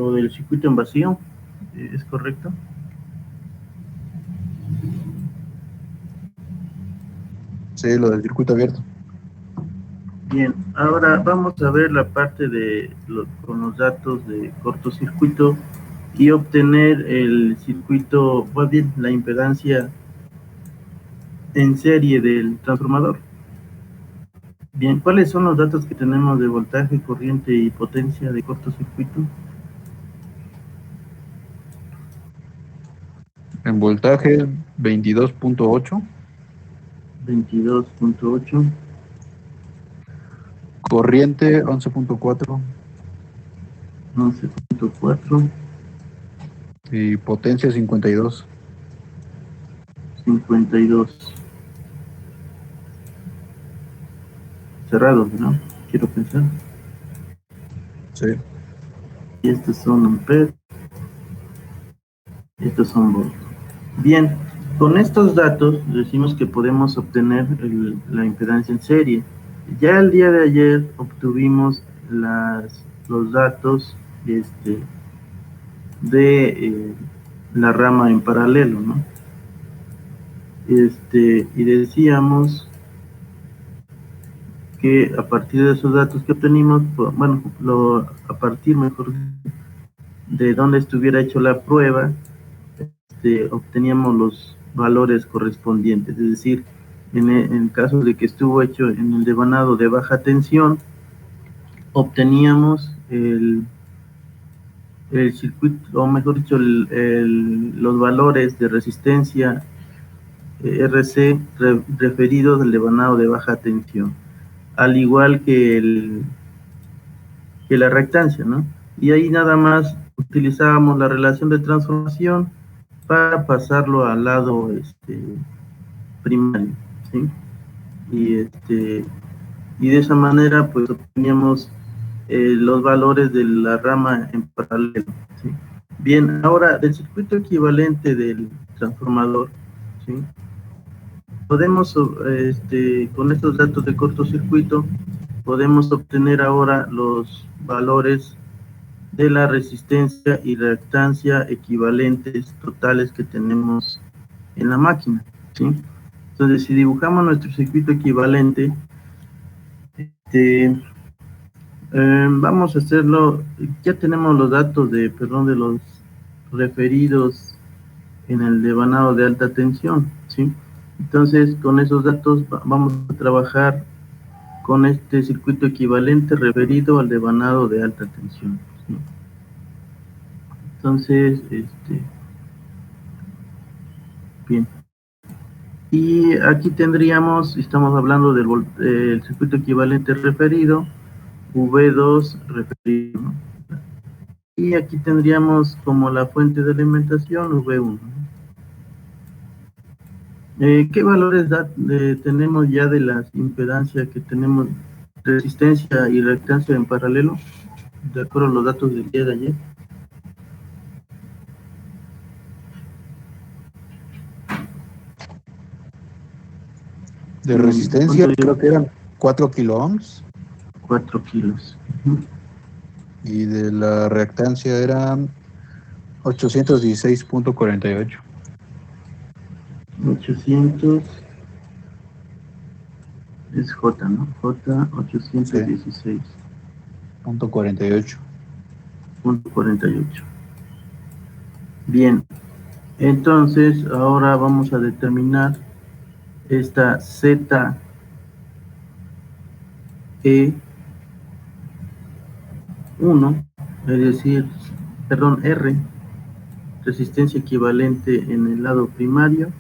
lo del circuito en vacío, ¿es correcto? Sí, lo del circuito abierto. Bien, ahora vamos a ver la parte de con los datos de cortocircuito y obtener el circuito, más bien la impedancia en serie del transformador. Bien, ¿cuáles son los datos que tenemos de voltaje, corriente y potencia de cortocircuito? En voltaje 22.8, 22.8, corriente 11.4 11.4, y potencia 52. 52. Cerrados, ¿no? Quiero pensar. Sí. Y estos son amperes, estos son volts. Bien, con estos datos decimos que podemos obtener la impedancia en serie. Ya el día de ayer obtuvimos los datos de la rama en paralelo, ¿no? Y decíamos que a partir de esos datos que obtenimos, bueno, a partir mejor de donde estuviera hecho la prueba, obteníamos los valores correspondientes, es decir, en caso de que estuvo hecho en el devanado de baja tensión, obteníamos el circuito, o mejor dicho, los valores de resistencia RC referidos al devanado de baja tensión, al igual que la reactancia, ¿no? Y ahí nada más utilizábamos la relación de transformación para pasarlo al lado primario, ¿sí? Y de esa manera pues obteníamos los valores de la rama en paralelo, ¿sí? Bien, ahora del circuito equivalente del transformador, ¿sí? Podemos, con estos datos de cortocircuito, podemos obtener ahora los valores de la resistencia y reactancia equivalentes totales que tenemos en la máquina, ¿sí? Entonces, si dibujamos nuestro circuito equivalente, vamos a hacerlo, ya tenemos los datos de los referidos en el devanado de alta tensión, ¿sí? Entonces, con esos datos vamos a trabajar con este circuito equivalente referido al devanado de alta tensión, ¿sí? Entonces, bien. Y aquí tendríamos, estamos hablando del circuito equivalente referido, V2 referido, ¿no? Y aquí tendríamos como la fuente de alimentación V1. ¿Qué valores tenemos ya de las impedancias que tenemos, resistencia y reactancia en paralelo, de acuerdo a los datos del día de ayer? De resistencia creo que eran 4 kilo ohms 4 kilos. y de la reactancia eran 816.48. 800 es J, ¿no? J Sí, 816.48. punto 48. Bien, entonces ahora vamos a determinar esta ZE1, es decir, perdón, R, resistencia equivalente en el lado primario,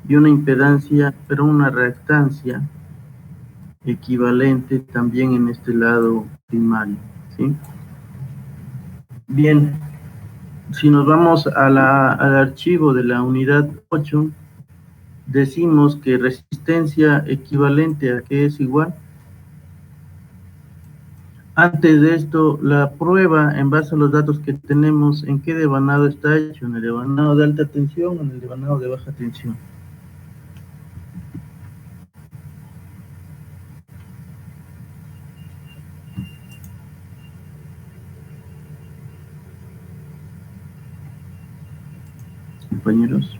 y una impedancia, pero una reactancia equivalente también en este lado primario, ¿sí? Bien, si nos vamos al archivo de la unidad 8, decimos que resistencia equivalente a que es igual. Antes de esto, la prueba en base a los datos que tenemos, ¿en qué devanado está hecho? ¿En el devanado de alta tensión o en el devanado de baja tensión? compañeros?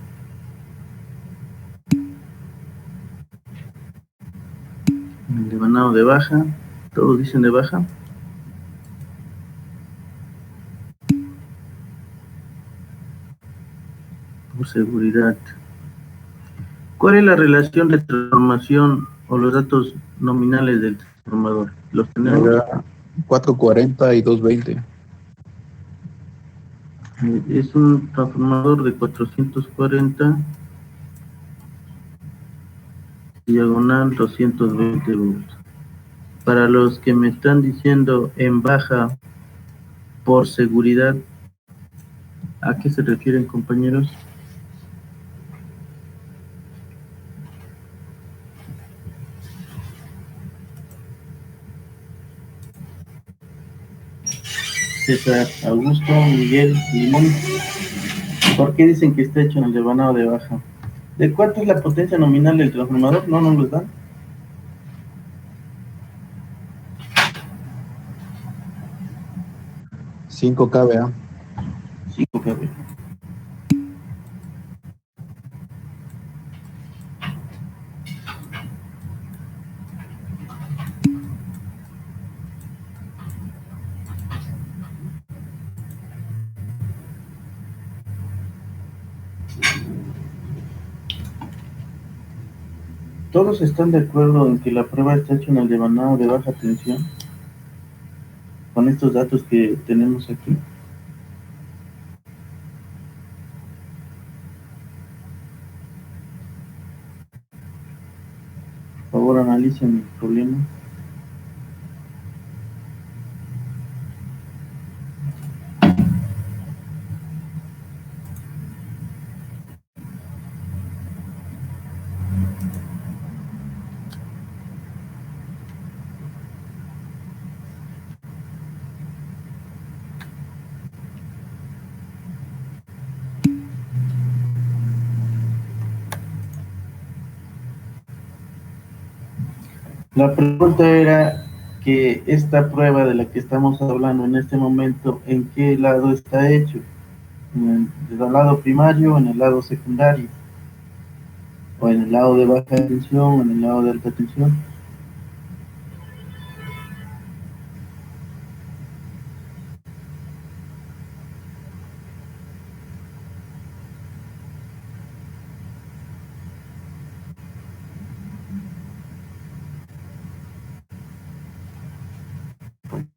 El devanado de baja, todos dicen de baja. Por seguridad. ¿Cuál es la relación de transformación o los datos nominales del transformador? ¿Los tenemos? Era 440 y 220. Es un transformador de 440 diagonal 220 volts. Para los que me están diciendo en baja por seguridad, ¿a qué se refieren, compañeros? César, Augusto, Miguel, Limón. ¿Por qué dicen que está hecho en el devanado de baja? ¿De cuánto es la potencia nominal del transformador? No nos lo dan. 5 kVA. 5 kV. ¿Todos están de acuerdo en que la prueba está hecha en el devanado de baja tensión? Con estos datos que tenemos aquí. Por favor, analicen el problema. La pregunta era que esta prueba de la que estamos hablando en este momento, ¿en qué lado está hecho? ¿En el lado primario, en el lado secundario? ¿O en el lado de baja tensión, o en el lado de alta tensión?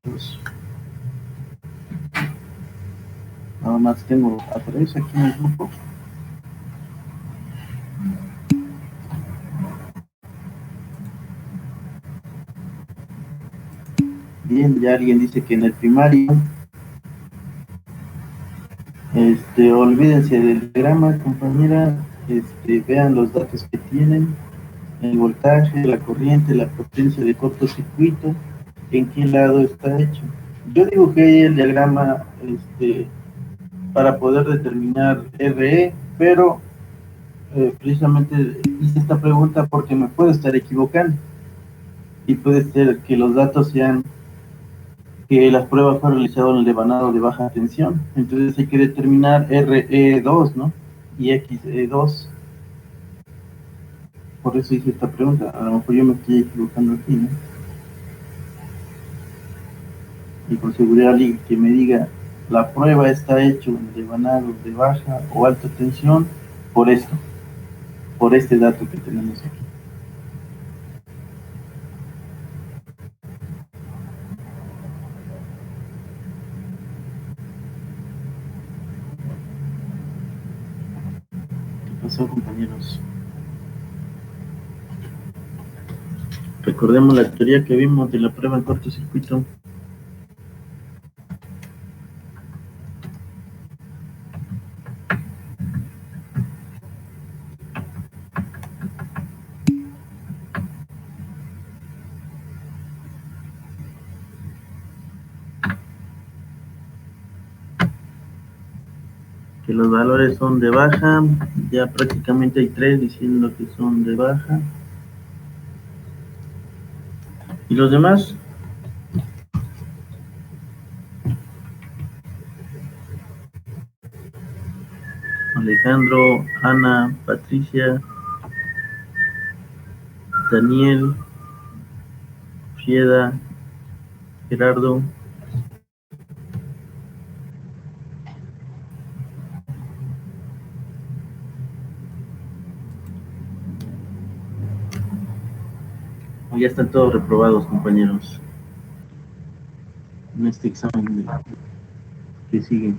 Pues, nada más tengo a 3 aquí en el grupo. Bien, ya alguien dice que en el primario. Olvídense del diagrama, compañera. Vean los datos que tienen, el voltaje, la corriente, la potencia de cortocircuito, en qué lado está hecho. Yo dibujé ahí el diagrama para poder determinar RE, pero precisamente hice esta pregunta porque me puedo estar equivocando y puede ser que los datos sean que las pruebas fueron realizadas en el devanado de baja tensión. Entonces hay que determinar RE2, ¿no? Y XE2. Por eso hice esta pregunta. A lo mejor yo me estoy equivocando aquí, ¿no? Y con seguridad alguien que me diga, la prueba está hecha en el devanado de baja o alta tensión por esto, por este dato que tenemos aquí. ¿Qué pasó, compañeros? Recordemos la teoría que vimos de la prueba en cortocircuito. Que los valores son de baja, ya prácticamente hay 3 diciendo que son de baja. ¿Y los demás? Alejandro, Ana, Patricia, Daniel, Fieda, Gerardo. Ya están todos reprobados, compañeros, en este examen que sigue.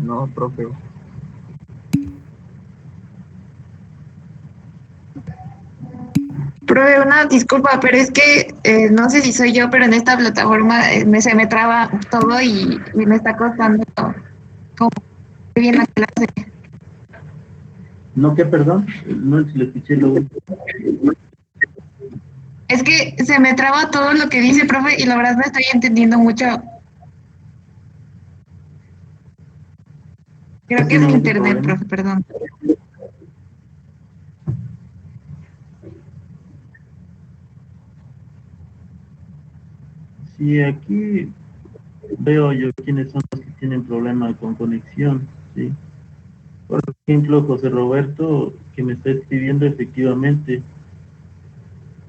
No, profe. Profe, una disculpa, pero es que no sé si soy yo, pero en esta plataforma se me traba todo y me está costando como bien la clase. No, ¿qué, perdón? No, si lo escuché luego. Es que se me traba todo lo que dice, profe, y la verdad no estoy entendiendo mucho. Creo que es mi internet, profe, perdón. Sí, aquí veo yo quiénes son los que tienen problemas con conexión, ¿sí? Por ejemplo, José Roberto, que me está escribiendo efectivamente,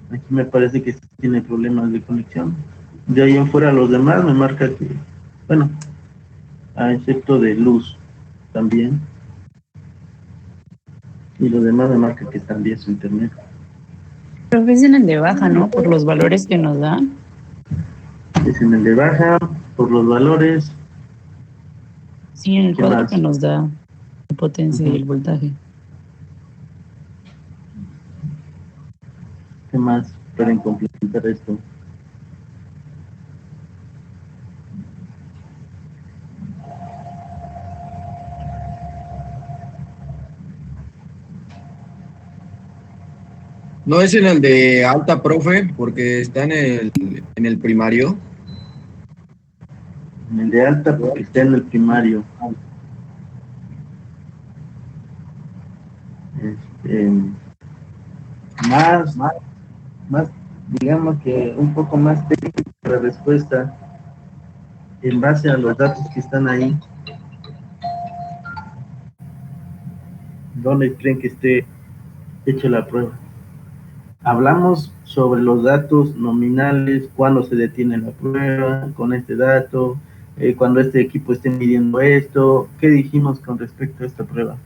aquí me parece que tiene problemas de conexión. De ahí en fuera los demás me marca que, bueno, a excepto de Luz también, y los demás me marca que están bien su internet. Profe, es en el de baja, ¿no? Por los valores que nos dan. Es en el de baja, por los valores. Sí, en el ¿Qué cuadro más? que nos da la potencia y el voltaje. ¿Qué más pueden complementar esto? No es en el de alta, profe, porque está en el primario. En el de alta, porque está en el primario. Este, más, digamos que un poco más técnica la respuesta en base a los datos que están ahí. ¿Dónde creen que esté hecha la prueba? Hablamos sobre los datos nominales, cuándo se detiene la prueba, con este dato, cuando este equipo esté midiendo esto. ¿Qué dijimos con respecto a esta prueba?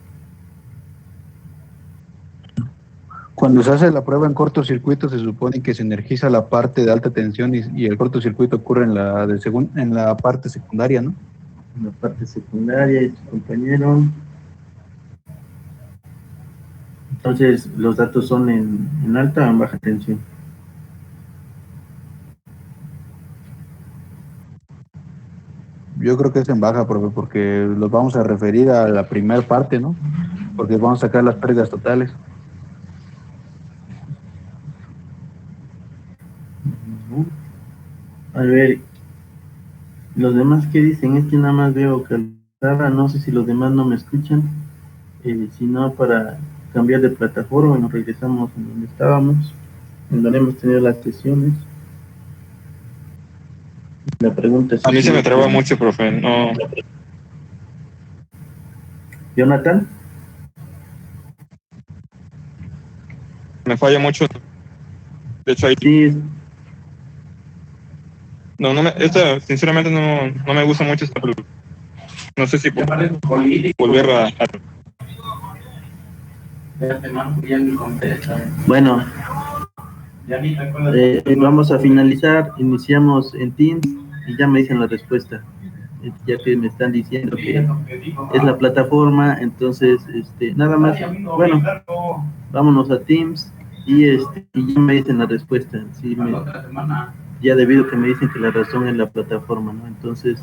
Cuando se hace la prueba en cortocircuito se supone que se energiza la parte de alta tensión y el cortocircuito ocurre en en la parte secundaria, ¿no? En la parte secundaria, y tu compañero. Entonces, los datos son en alta o en baja tensión. Yo creo que es en baja, profe, porque los vamos a referir a la primera parte, ¿no? Porque vamos a sacar las pérdidas totales. A ver, los demás que dicen, es que nada más veo calzada, no sé si los demás no me escuchan, si no, para cambiar de plataforma nos regresamos a donde estábamos, en donde hemos tenido las sesiones. La pregunta es... A mí se me traba mucho, profe, no. Jonathan. Me falla mucho. De hecho, ahí... Sí. No, sinceramente no me gusta mucho esta película. No sé si volver a... Bueno, vamos a finalizar, iniciamos en Teams y ya me dicen la respuesta, ya que me están diciendo que es la plataforma, entonces nada más, bueno, vámonos a Teams y ya me dicen la respuesta, sí, ya debido a que me dicen que la razón es la plataforma, ¿no? Entonces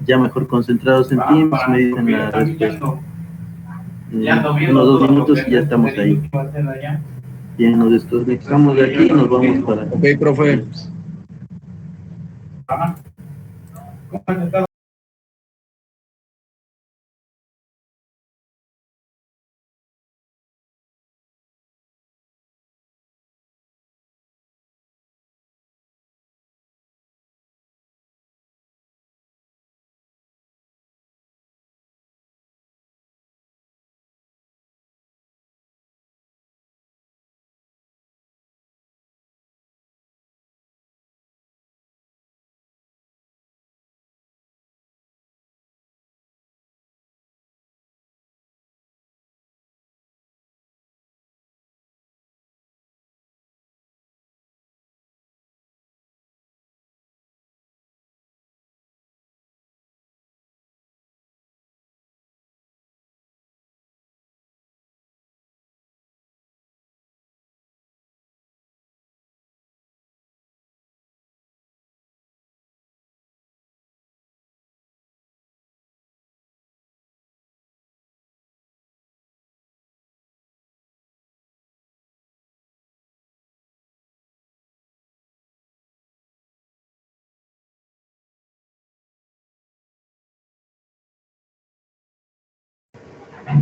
ya mejor concentrados en Teams me dicen la respuesta. Unos 2 minutos y ya estamos ahí. Bien, nos desconectamos de aquí y nos vamos para... Ok, profe.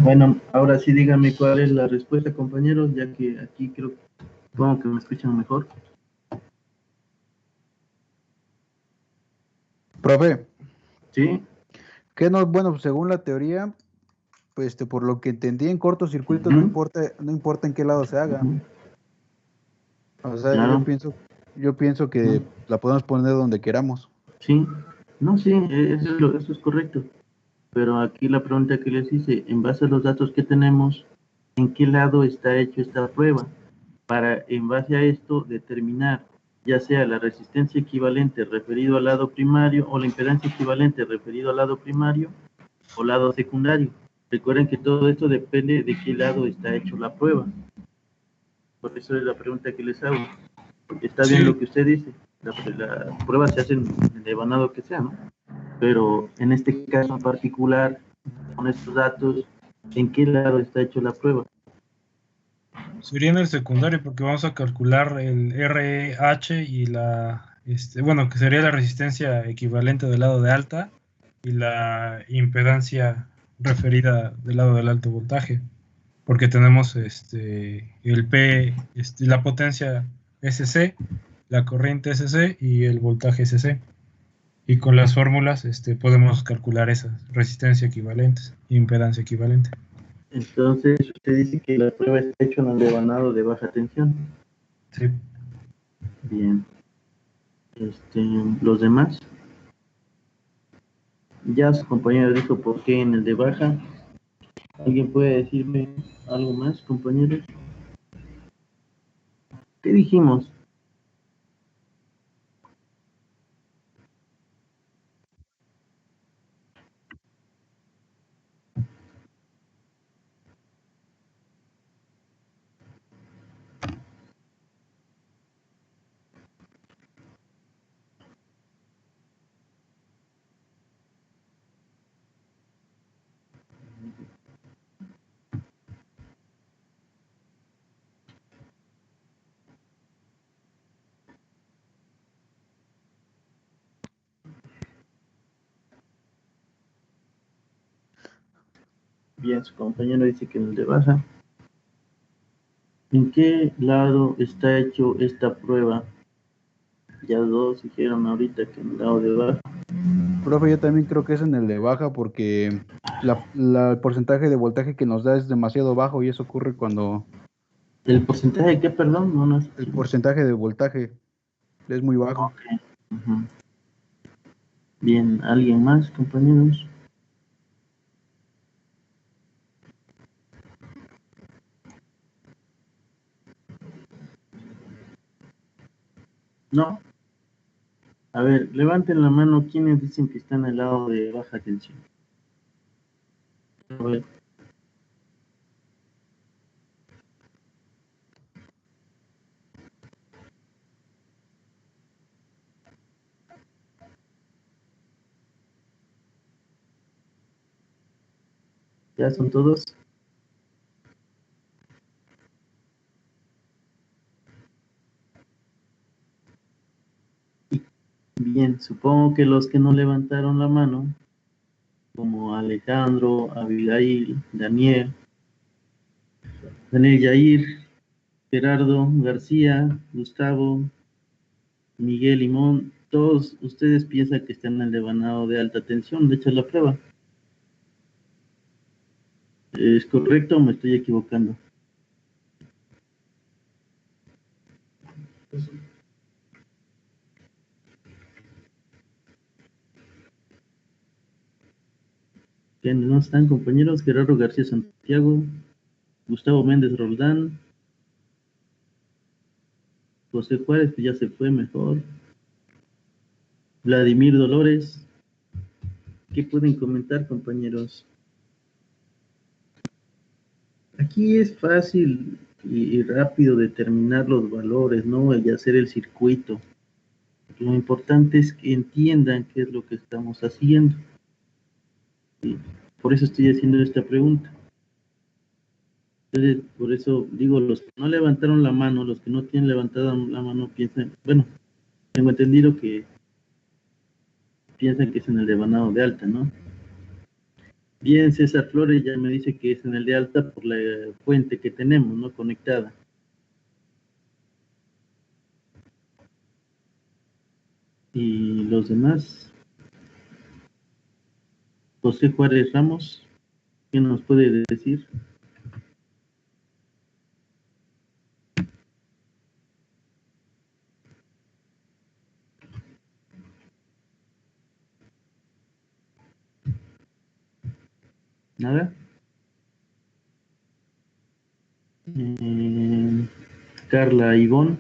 Bueno, ahora sí dígame cuál es la respuesta, compañeros, ya que aquí supongo que me escuchan mejor. Profe, ¿Sí? que no, bueno, según la teoría, pues por lo que entendí en cortocircuito Ujú, no importa en qué lado se haga. ujú, O sea, claro. yo pienso que Ujú, la podemos poner donde queramos. sí. No, sí, eso es correcto. Pero aquí la pregunta que les hice, en base a los datos que tenemos, ¿en qué lado está hecho esta prueba? Para, en base a esto, determinar ya sea la resistencia equivalente referido al lado primario o la impedancia equivalente referido al lado primario o lado secundario. Recuerden que todo esto depende de qué lado está hecho la prueba. Por eso es la pregunta que les hago. Está bien Sí, lo que usted dice, las pruebas se hacen en el devanado que sea, ¿no? Pero en este caso en particular, con estos datos, ¿en qué lado está hecho la prueba? sería en el secundario porque vamos a calcular el RH y bueno, que sería la resistencia equivalente del lado de alta y la impedancia referida del lado del alto voltaje, porque tenemos el P, la potencia SC, la corriente SC y el voltaje SC. Y con las fórmulas podemos calcular esas resistencia equivalentes, impedancia equivalente. Entonces, usted dice que la prueba está hecha en el devanado de baja tensión. Sí. Bien. Los demás, ya su compañero dijo por qué en el de baja. ¿Alguien puede decirme algo más, compañeros? ¿Qué dijimos? Bien, su compañero dice que en el de baja. ¿En qué lado está hecho esta prueba? Ya dos dijeron ahorita que en el lado de baja. Profe, yo también creo que es en el de baja porque el porcentaje de voltaje que nos da es demasiado bajo y eso ocurre cuando ¿El porcentaje de qué, perdón? No, no el escuché. porcentaje de voltaje es muy bajo. Ok. Ujú. Bien, ¿alguien más, compañeros? No. A ver, levanten la mano quienes dicen que están al lado de baja tensión. A ver, ¿ya son todos? Bien, supongo que los que no levantaron la mano, como Alejandro, Abigail, Daniel Yair, Gerardo García, Gustavo, Miguel Limón, todos ustedes piensan que están en el devanado de alta tensión. De hecho, la prueba. ¿Es correcto o me estoy equivocando? ¿Quiénes no están, compañeros? Gerardo García Santiago, Gustavo Méndez Roldán, José Juárez, que ya se fue mejor, Vladimir Dolores. ¿Qué pueden comentar, compañeros? Aquí es fácil y rápido determinar los valores, ¿no? Y hacer el circuito. Lo importante es que entiendan qué es lo que estamos haciendo. ¿Sí? Por eso estoy haciendo esta pregunta. Entonces, por eso digo, los que no levantaron la mano, los que no tienen levantada la mano, piensan, bueno, tengo entendido que piensan que es en el devanado de alta, ¿no? Bien, César Flores ya me dice que es en el de alta por la fuente que tenemos, ¿no? Conectada. Y los demás, José Juárez Ramos, ¿qué nos puede decir? ¿Nada? Carla Ivonne.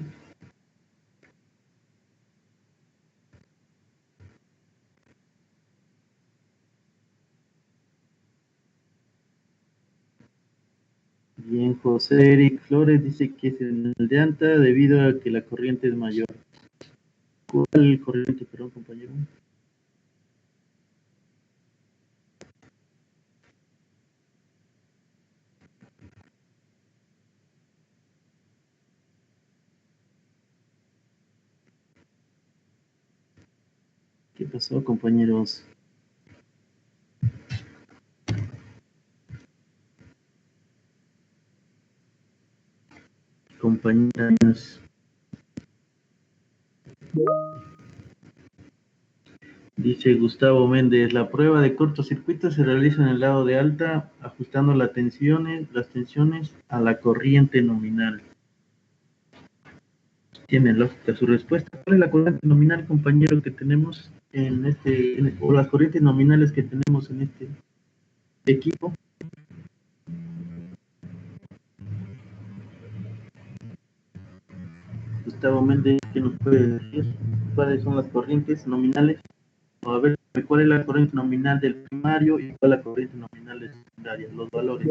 Bien, José Eric Flores dice que es en el de alta debido a que la corriente es mayor. ¿Cuál corriente, perdón, compañero? ¿Qué pasó, compañeros? Compañeras. Dice Gustavo Méndez, la prueba de cortocircuito se realiza en el lado de alta, ajustando las tensiones a la corriente nominal. Tiene lógica su respuesta. ¿Cuál es la corriente nominal, compañero, que tenemos o las corrientes nominales que tenemos en este equipo? Gustavo Méndez, ¿qué nos puede decir? ¿Cuáles son las corrientes nominales? O a ver, ¿cuál es la corriente nominal del primario y cuál es la corriente nominal de secundaria? Los valores.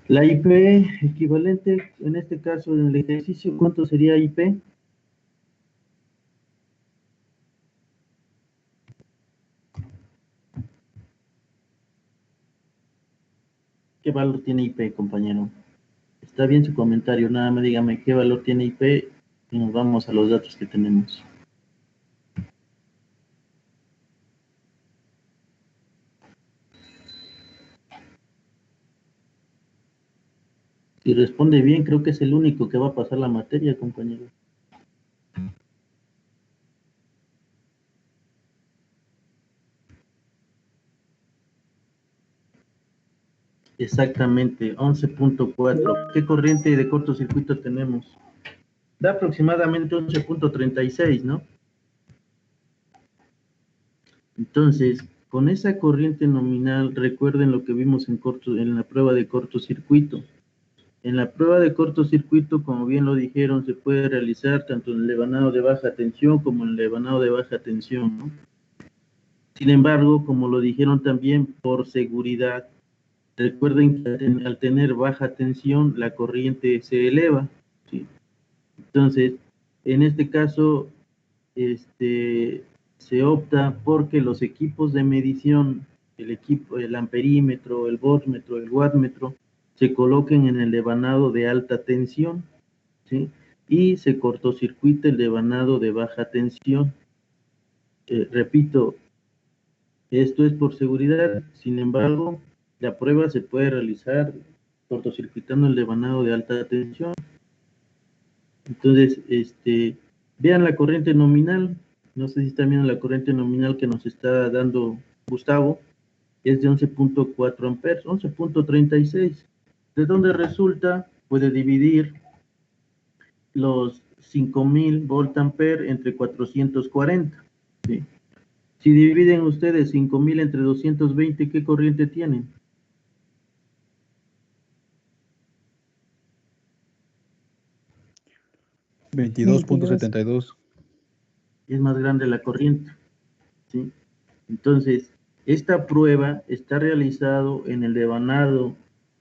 La IP equivalente, en este caso, en el ejercicio, ¿cuánto sería IP? ¿Qué valor tiene IP, compañero? Está bien su comentario, nada más dígame qué valor tiene IP y nos vamos a los datos que tenemos. Si responde bien, creo que es el único que va a pasar la materia, compañero. Exactamente, 11.4. ¿Qué corriente de cortocircuito tenemos? Da aproximadamente 11.36, ¿no? Entonces, con esa corriente nominal, recuerden lo que vimos en la prueba de cortocircuito. En la prueba de cortocircuito, como bien lo dijeron, se puede realizar tanto en el levanado de baja tensión como en el levanado de baja tensión, ¿no? Sin embargo, como lo dijeron también, por seguridad, recuerden que al tener baja tensión, la corriente se eleva, ¿sí? Entonces, en este caso, se opta porque los equipos de medición, el amperímetro, el voltmetro, el wattmetro, se coloquen en el devanado de alta tensión, ¿sí? Y se cortocircuita el devanado de baja tensión. Repito, esto es por seguridad, sin embargo, la prueba se puede realizar cortocircuitando el devanado de alta tensión. Entonces, vean la corriente nominal, no sé si están viendo la corriente nominal que nos está dando Gustavo, es de 11.4 amperes, 11.36. ¿De dónde resulta? Puede dividir los 5000 voltampere entre 440, ¿sí? Si dividen ustedes 5000 entre 220, ¿qué corriente tienen? 22.72. Es más grande la corriente, ¿sí? Entonces, esta prueba está realizado en el devanado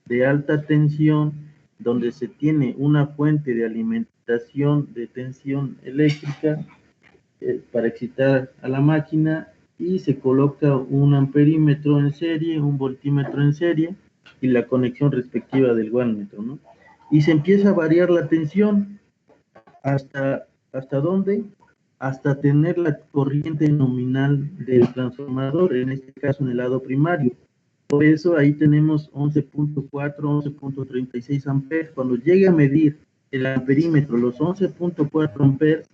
de alta tensión, donde se tiene una fuente de alimentación de tensión eléctrica para excitar a la máquina, y se coloca un amperímetro en serie, un voltímetro en serie y la conexión respectiva del wattmetro, ¿no? Y se empieza a variar la tensión ¿hasta dónde? Hasta tener la corriente nominal del transformador, en este caso en el lado primario. Por eso ahí tenemos 11.4, 11.36 amperes. Cuando llegue a medir el amperímetro los 11.4 amperes,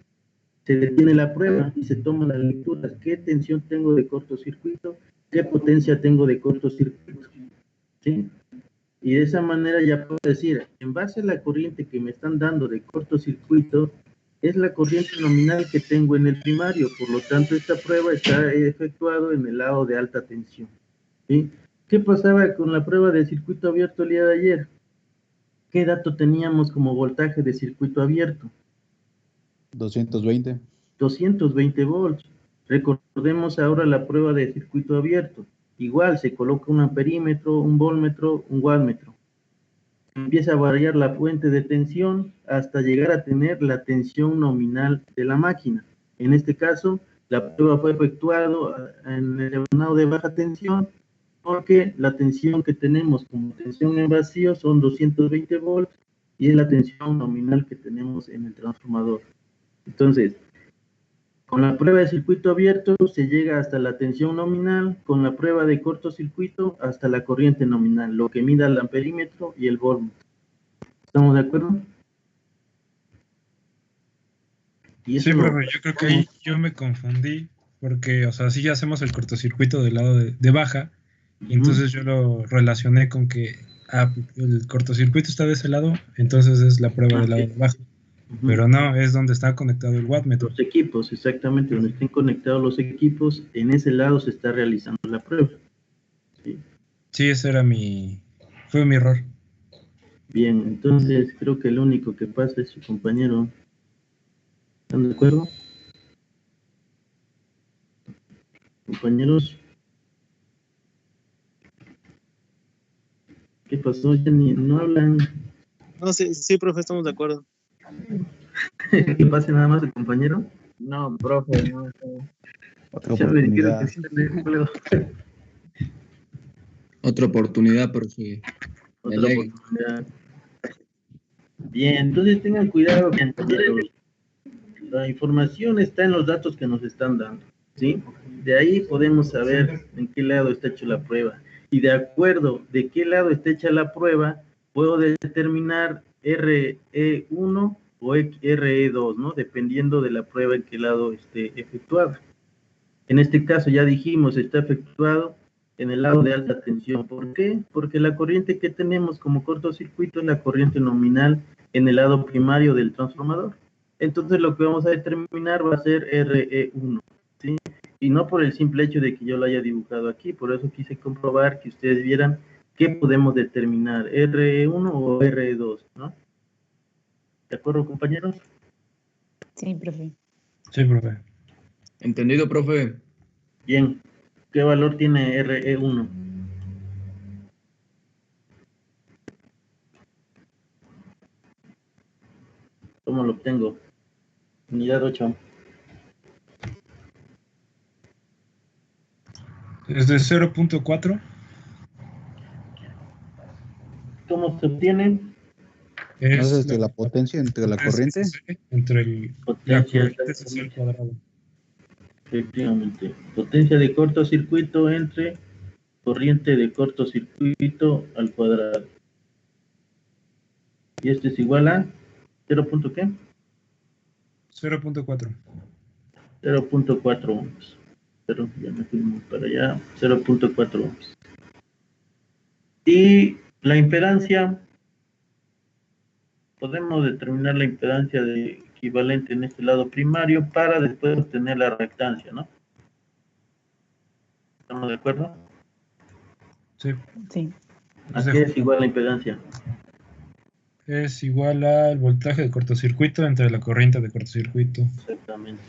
se detiene la prueba y se toman las lecturas. ¿Qué tensión tengo de cortocircuito? ¿Qué potencia tengo de cortocircuito? ¿Sí? Y de esa manera ya puedo decir, en base a la corriente que me están dando de cortocircuito, es la corriente nominal que tengo en el primario. Por lo tanto, esta prueba está efectuada en el lado de alta tensión, ¿sí? ¿Qué pasaba con la prueba de circuito abierto el día de ayer? ¿Qué dato teníamos como voltaje de circuito abierto? 220. 220 volts. Recordemos ahora la prueba de circuito abierto. Igual se coloca un amperímetro, un voltmetro, un wattmetro. Empieza a variar la fuente de tensión hasta llegar a tener la tensión nominal de la máquina. En este caso, la prueba fue efectuada en el devanado de baja tensión, porque la tensión que tenemos como tensión en vacío son 220 volts y es la tensión nominal que tenemos en el transformador. Entonces, con la prueba de circuito abierto se llega hasta la tensión nominal, con la prueba de cortocircuito hasta la corriente nominal, lo que mida el amperímetro y el voltmetro. ¿Estamos de acuerdo? Y Sí, eso profe, yo creo que ahí yo me confundí, porque, o sea, sí ya hacemos el cortocircuito del lado de baja, y entonces yo lo relacioné con que el cortocircuito está de ese lado, entonces es la prueba del lado de baja. Pero no, es donde está conectado el wattmetro. Los equipos, exactamente, donde estén conectados los equipos, en ese lado se está realizando la prueba. ¿Sí? Sí, ese era fue mi error. Bien, entonces creo que el único que pasa es su compañero. ¿Están de acuerdo? Compañeros, ¿qué pasó? Ya no hablan. No, sí, profe, estamos de acuerdo. ¿Que pase nada más el compañero? No, profe, no. Otra Ya me dijeron oportunidad. que sí tenía empleo. Otra oportunidad, profe. Otra Delegue. oportunidad. Bien, entonces tengan cuidado, compañeros. La información está en los datos que nos están dando, ¿sí? De ahí podemos saber en qué lado está hecha la prueba. Y de acuerdo de qué lado está hecha la prueba, puedo determinar RE1 o RE2, ¿no? Dependiendo de la prueba en qué lado esté efectuada. En este caso ya dijimos, está efectuado en el lado de alta tensión. ¿Por qué? Porque la corriente que tenemos como cortocircuito es la corriente nominal en el lado primario del transformador. Entonces lo que vamos a determinar va a ser RE1, ¿sí? Y no por el simple hecho de que yo lo haya dibujado aquí, por eso quise comprobar que ustedes vieran qué podemos determinar, RE1 o RE2, ¿no? ¿De acuerdo, compañeros? Sí, profe. Sí, profe. ¿Entendido, profe? Bien, ¿qué valor tiene RE1? ¿Cómo lo obtengo? Unidad 8. Es de 0.4. ¿Cómo se obtiene? ¿No es la potencia entre la corriente? Entre la Potencia, corriente es al cuadrado. efectivamente. Potencia de cortocircuito entre corriente de cortocircuito al cuadrado. Y esto es igual a 0. ¿Qué? 0.4. 0.4 ohms. Pero ya me fuimos para allá. 0.4 ohms. Y la impedancia, podemos determinar la impedancia de equivalente en este lado primario para después obtener la reactancia, ¿no? ¿Estamos de acuerdo? Sí. Sí. ¿A qué es igual la impedancia? es igual al voltaje de cortocircuito entre la corriente de cortocircuito. Exactamente.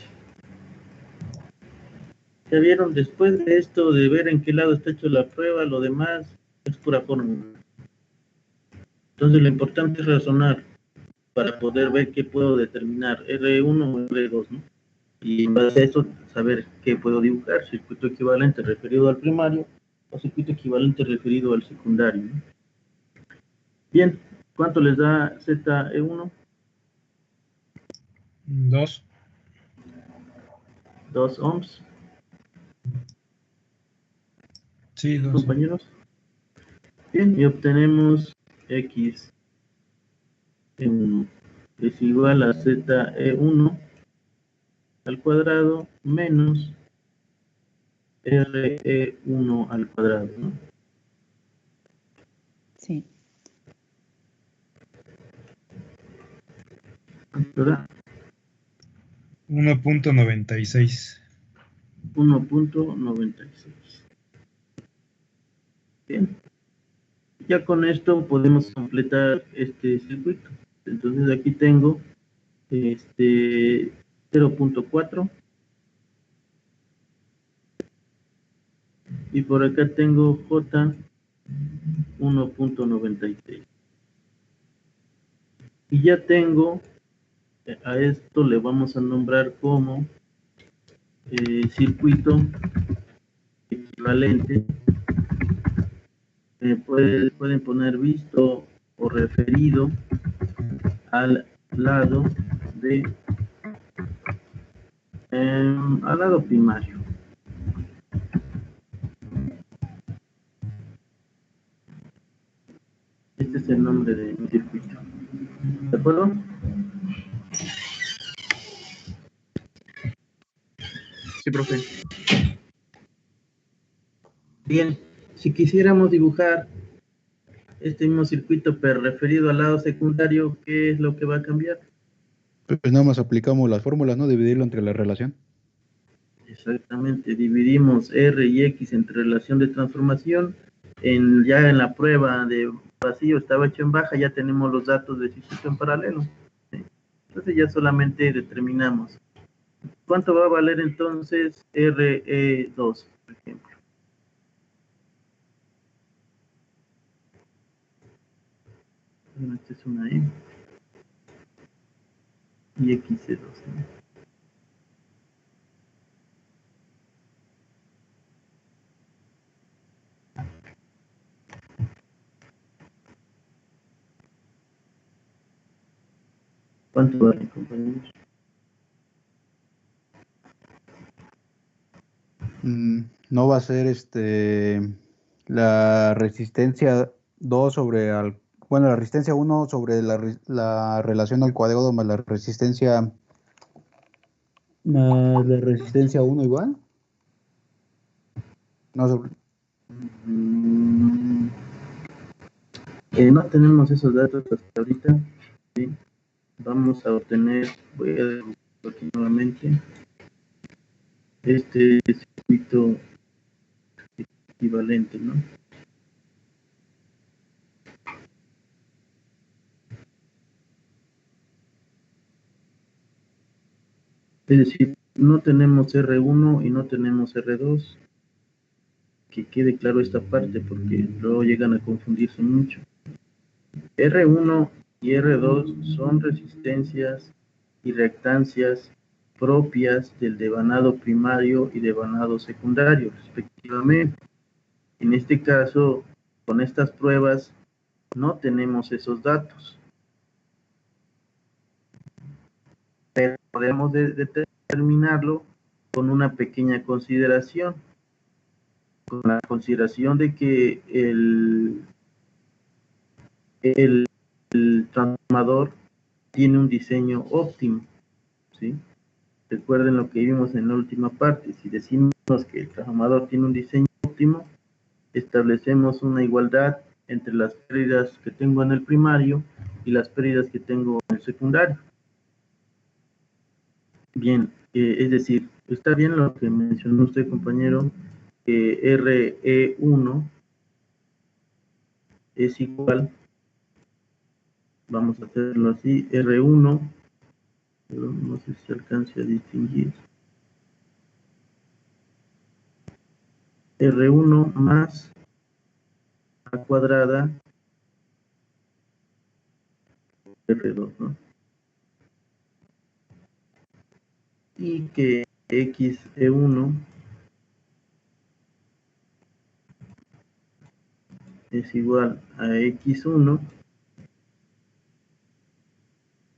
Ya vieron, después de esto, de ver en qué lado está hecho la prueba, lo demás es pura fórmula. Entonces lo importante es razonar para poder ver qué puedo determinar, R1 o R2, ¿no? Y en base a eso, saber qué puedo dibujar, circuito equivalente referido al primario o circuito equivalente referido al secundario, ¿no? Bien, ¿cuánto les da ZE1? 2. 2 ohms. Sí, 2. Compañeros. Bien, y obtenemos X es igual a ZE1 al cuadrado menos RE1 al cuadrado, ¿no? Sí. ¿Verdad? 1.96. 1.96. Bien. Ya con esto podemos completar este circuito. Entonces aquí tengo 0.4 y por acá tengo J 1.96. Y ya tengo, a esto le vamos a nombrar como circuito equivalente. Pueden poner visto o referido al lado de al lado primario. Este es el nombre de mi circuito. ¿De acuerdo? Sí, profe. Bien, si quisiéramos dibujar este mismo circuito pero referido al lado secundario, ¿qué es lo que va a cambiar? Pues nada más aplicamos las fórmulas, ¿no? Dividirlo entre la relación. Exactamente, dividimos R y X entre relación de transformación. Ya en la prueba de vacío estaba hecho en baja, ya tenemos los datos de circuito en paralelo. ¿Sí? Entonces ya solamente determinamos. ¿Cuánto va a valer entonces RE2, por ejemplo? Bueno, esta es una E. Y XC2, ¿no? ¿Cuánto vale, compañeros? No va a ser la resistencia 2 sobre bueno, la resistencia 1 sobre la relación al cuadrado más la resistencia 1 igual. No, Mm, no tenemos esos datos hasta ahorita. ¿Sí? Vamos a obtener, voy a dibujar aquí nuevamente, este circuito equivalente, ¿no? Es decir, no tenemos R1 y no tenemos R2. Que quede claro esta parte porque luego llegan a confundirse mucho. R1 y R2 son resistencias y reactancias propias del devanado primario y devanado secundario, respectivamente. En este caso, con estas pruebas, no tenemos esos datos. Pero podemos determinarlo con una pequeña consideración. Con la consideración de que el transformador tiene un diseño óptimo, ¿sí? Recuerden lo que vimos en la última parte. Si decimos que el transformador tiene un diseño óptimo, establecemos una igualdad entre las pérdidas que tengo en el primario y las pérdidas que tengo en el secundario. Bien, es decir, está bien lo que mencionó usted, compañero, que RE1 es igual vamos a hacerlo así, R1, pero no sé si se alcance a distinguir, R1 más A cuadrada, R2, ¿no? Y que XE1 es igual a X1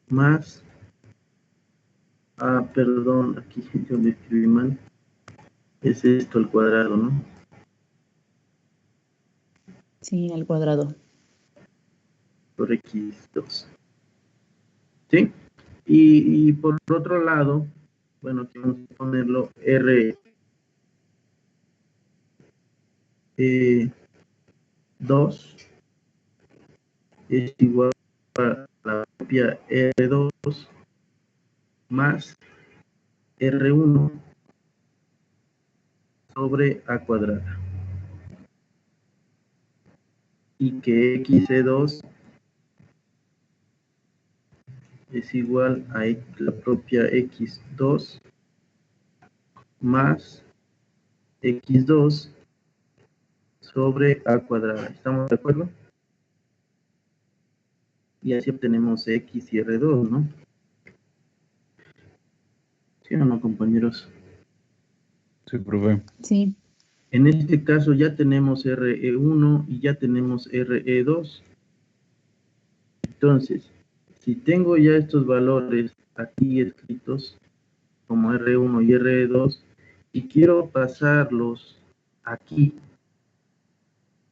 más, perdón, aquí yo lo escribí mal, es esto al cuadrado, ¿no? Sí, al cuadrado. Por X2. ¿Sí? Y por otro lado, bueno, aquí vamos a ponerlo R2 es igual a la propia R2 más R1 sobre A cuadrada. Y que XE2 es igual a la propia X2 más X2 sobre A cuadrada. ¿Estamos de acuerdo? Y así obtenemos X y R2, ¿no? ¿Sí o no, compañeros? Sí, profe. Sí. En este caso ya tenemos RE1 y ya tenemos RE2. Entonces, si tengo ya estos valores aquí escritos como R1 y RE2 y quiero pasarlos aquí,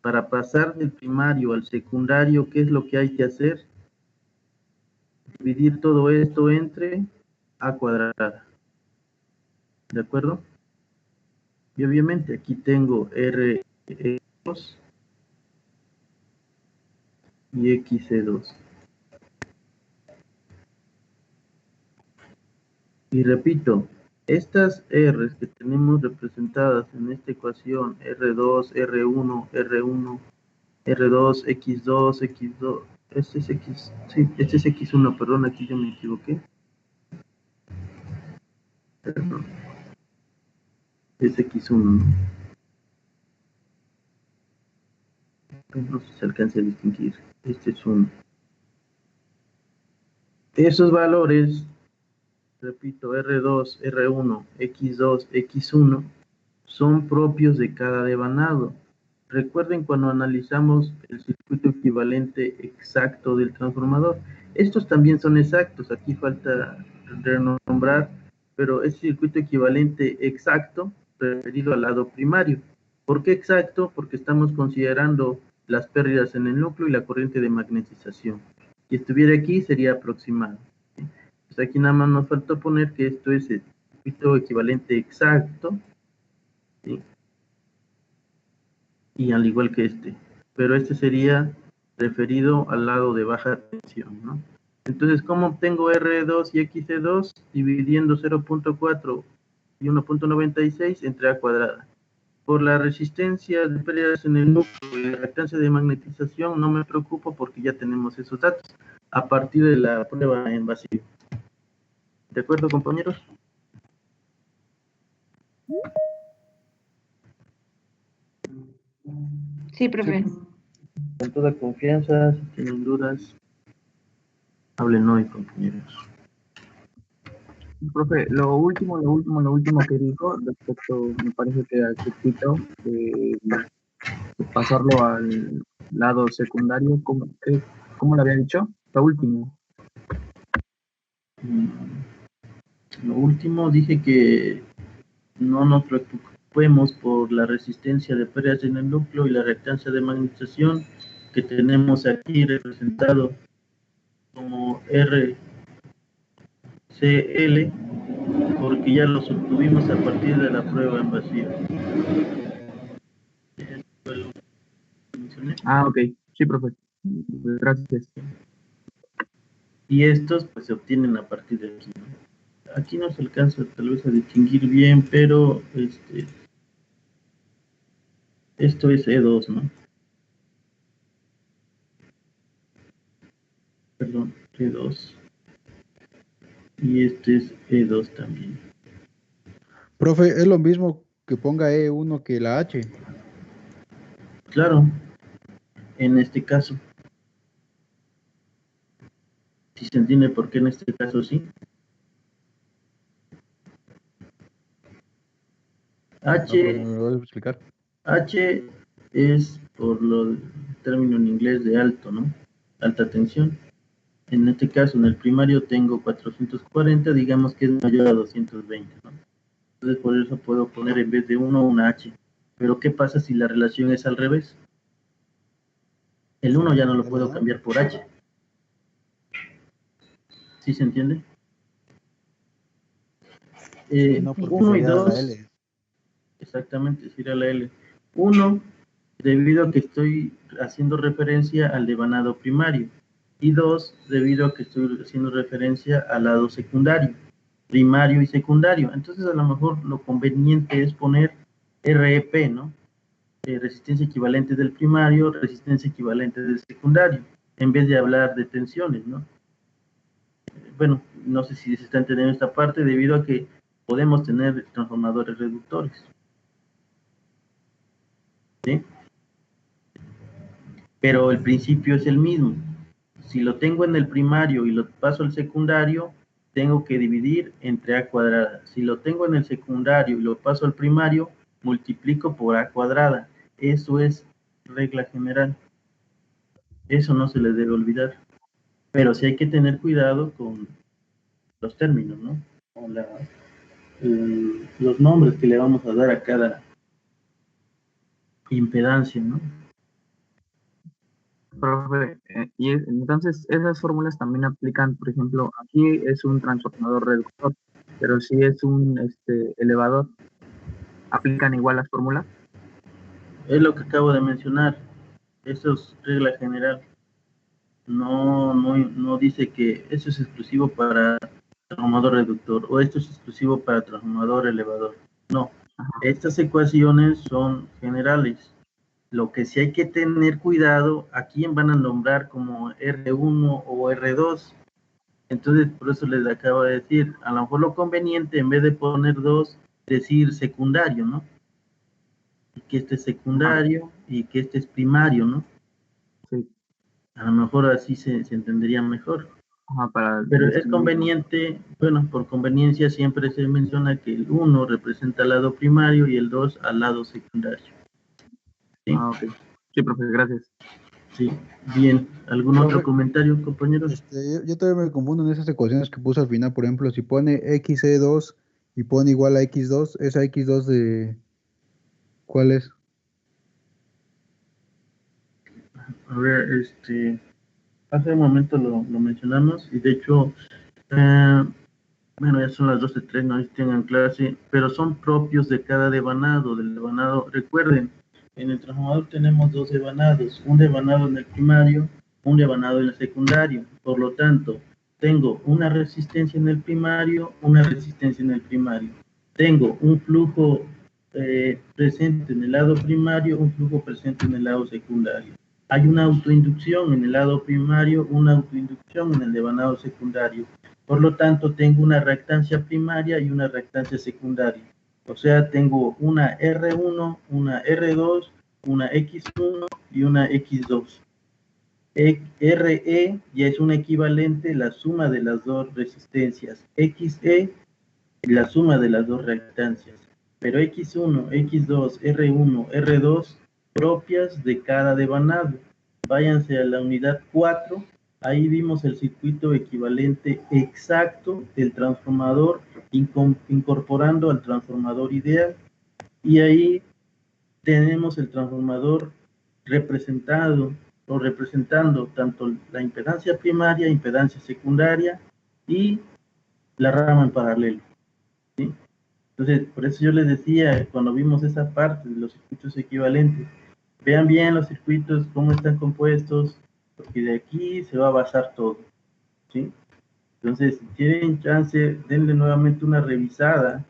para pasar del primario al secundario, ¿qué es lo que hay que hacer? Dividir todo esto entre A cuadrada. ¿De acuerdo? Y obviamente aquí tengo RE2 y XE2. Y repito, estas R's que tenemos representadas en esta ecuación, R2, R1, R1, R2, X2, X2, este es X, sí, este es X1, perdón, aquí yo me equivoqué. Perdón. Es X1, ¿no? No sé si se alcanza a distinguir. Este es 1. Esos valores, repito, R2, R1, X2, X1, son propios de cada devanado. Recuerden cuando analizamos el circuito equivalente exacto del transformador. Estos también son exactos, aquí falta renombrar, pero es circuito equivalente exacto referido al lado primario. ¿Por qué exacto? Porque estamos considerando las pérdidas en el núcleo y la corriente de magnetización. Si estuviera aquí sería aproximado. Pues aquí nada más nos faltó poner que esto es el circuito equivalente exacto, ¿sí? Y al igual que este, pero este sería referido al lado de baja tensión, ¿no? Entonces, ¿cómo obtengo R2 y XE2? Dividiendo 0.4 y 1.96 entre A cuadrada. Por la resistencia de pérdidas en el núcleo y la reactancia de magnetización, no me preocupo porque ya tenemos esos datos a partir de la prueba en vacío. ¿De acuerdo, compañeros? Sí, profe. Con toda confianza, si tienen dudas, hablen hoy, compañeros. Profe, lo último que dijo respecto, me parece que al circuito, de pasarlo al lado secundario, ¿cómo lo había dicho? Lo último. Lo último dije que no nos preocupemos por la resistencia de pérdidas en el núcleo y la reactancia de magnetización que tenemos aquí representado como RCL, porque ya los obtuvimos a partir de la prueba en vacío. Ah, ok. Sí, profe. Gracias. Y estos pues se obtienen a partir de aquí, ¿no? Aquí no se alcanza tal vez a distinguir bien, pero esto es E2, ¿no? Esto perdón, E2. Y este es E2 también. Profe, es lo mismo que ponga E1 que la H. Claro, en este caso. Si se entiende por qué en este caso sí. No, profe, H, ¿me lo vas a explicar? H es por el término en inglés de alto, ¿no? Alta tensión. En este caso, en el primario tengo 440, digamos que es mayor a 220, ¿no? Entonces, por eso puedo poner en vez de 1 una H. Pero, ¿qué pasa si la relación es al revés? El 1 ya no lo puedo cambiar por H. ¿Sí se entiende? No, porque 1 y sería la 2, L. exactamente, sería la L. 1, debido a que estoy haciendo referencia al devanado primario. Y 2, debido a que estoy haciendo referencia al lado secundario, primario y secundario. Entonces, a lo mejor lo conveniente es poner REP, ¿no? Resistencia equivalente del primario, resistencia equivalente del secundario, en vez de hablar de tensiones, ¿no? Bueno, no sé si se está entendiendo esta parte, debido a que podemos tener transformadores reductores. ¿Sí? Pero el principio es el mismo. Si lo tengo en el primario y lo paso al secundario, tengo que dividir entre A cuadrada. Si lo tengo en el secundario y lo paso al primario, multiplico por A cuadrada. Eso es regla general. Eso no se le debe olvidar. Pero sí hay que tener cuidado con los términos, ¿no? Con los nombres que le vamos a dar a cada impedancia, ¿no? Profe, entonces esas fórmulas también aplican, por ejemplo, aquí es un transformador reductor, pero si es un elevador, ¿aplican igual las fórmulas? Es lo que acabo de mencionar. Eso es regla general. No dice que eso es exclusivo para transformador reductor o esto es exclusivo para transformador elevador. No, estas ecuaciones son generales. Lo que sí hay que tener cuidado a quién van a nombrar como R1 o R2. Entonces, por eso les acabo de decir, a lo mejor lo conveniente, en vez de poner 2, decir secundario, ¿no? Y que este es secundario y que este es primario, ¿no? Sí. A lo mejor así se entendería mejor. Pero es conveniente, bueno, por conveniencia siempre se menciona que el 1 representa al lado primario y el 2 al lado secundario. ¿Sí? Ok. Sí, profe, gracias. Sí, bien. ¿Algún otro comentario, compañeros? Yo todavía me confundo en esas ecuaciones que puso al final. Por ejemplo, si pone XE2 y pone igual a X2, ¿esa X2 de cuál es? A ver, hace un momento lo mencionamos y de hecho, bueno, ya son las 12:03, no tengan clase, pero son propios de cada devanado, del devanado. Recuerden, en el transformador tenemos dos devanados, un devanado en el primario, un devanado en el secundario. Por lo tanto, tengo una resistencia en el primario, una resistencia en el primario. Tengo un flujo presente en el lado primario, un flujo presente en el lado secundario. Hay una autoinducción en el lado primario, una autoinducción en el devanado secundario. Por lo tanto, tengo una reactancia primaria y una reactancia secundaria. O sea, tengo una R1, una R2, una X1 y una X2. RE ya es un equivalente, la suma de las dos resistencias. XE, la suma de las dos reactancias. Pero X1, X2, R1, R2, propias de cada devanado. Váyanse a la unidad 4. Ahí vimos el circuito equivalente exacto del transformador incorporando al transformador ideal. Y ahí tenemos el transformador representado o representando tanto la impedancia primaria, impedancia secundaria y la rama en paralelo. ¿Sí? Entonces, por eso yo les decía, cuando vimos esa parte de los circuitos equivalentes, vean bien los circuitos, cómo están compuestos, porque de aquí se va a basar todo, ¿sí? Entonces, si tienen chance, denle nuevamente una revisada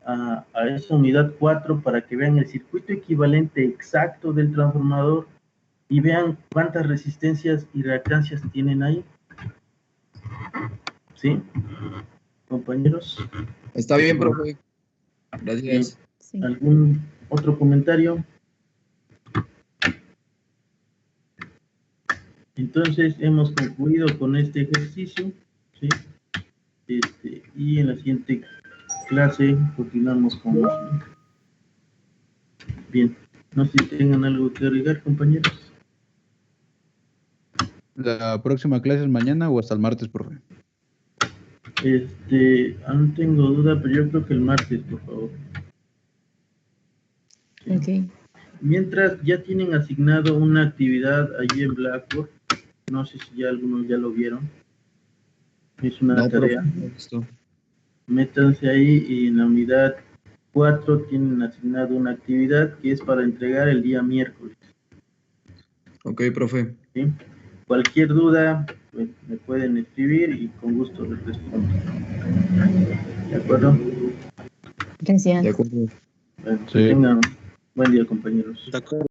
a esa unidad 4 para que vean el circuito equivalente exacto del transformador y vean cuántas resistencias y reactancias tienen ahí. ¿Sí? Compañeros, Está bien, profe. Gracias. Sí. ¿algún otro comentario? Entonces hemos concluido con este ejercicio, ¿sí? Y en la siguiente clase continuamos con los... Bien, no sé si tengan algo que agregar, compañeros. ¿La próxima clase es mañana o hasta el martes, profe? No tengo duda, pero yo creo que el martes, por favor. Ok. Mientras ya tienen asignado una actividad allí en Blackboard, no sé si ya algunos ya lo vieron. Es una No, profe, tarea. no he visto. Métanse ahí y en la unidad 4 tienen asignado una actividad que es para entregar el día miércoles. Ok, profe. ¿Sí? Cualquier duda, pues, me pueden escribir y con gusto les respondo. ¿De acuerdo? Gracias. De acuerdo. Bueno, Sí. que tengan buen día, compañeros. De acuerdo.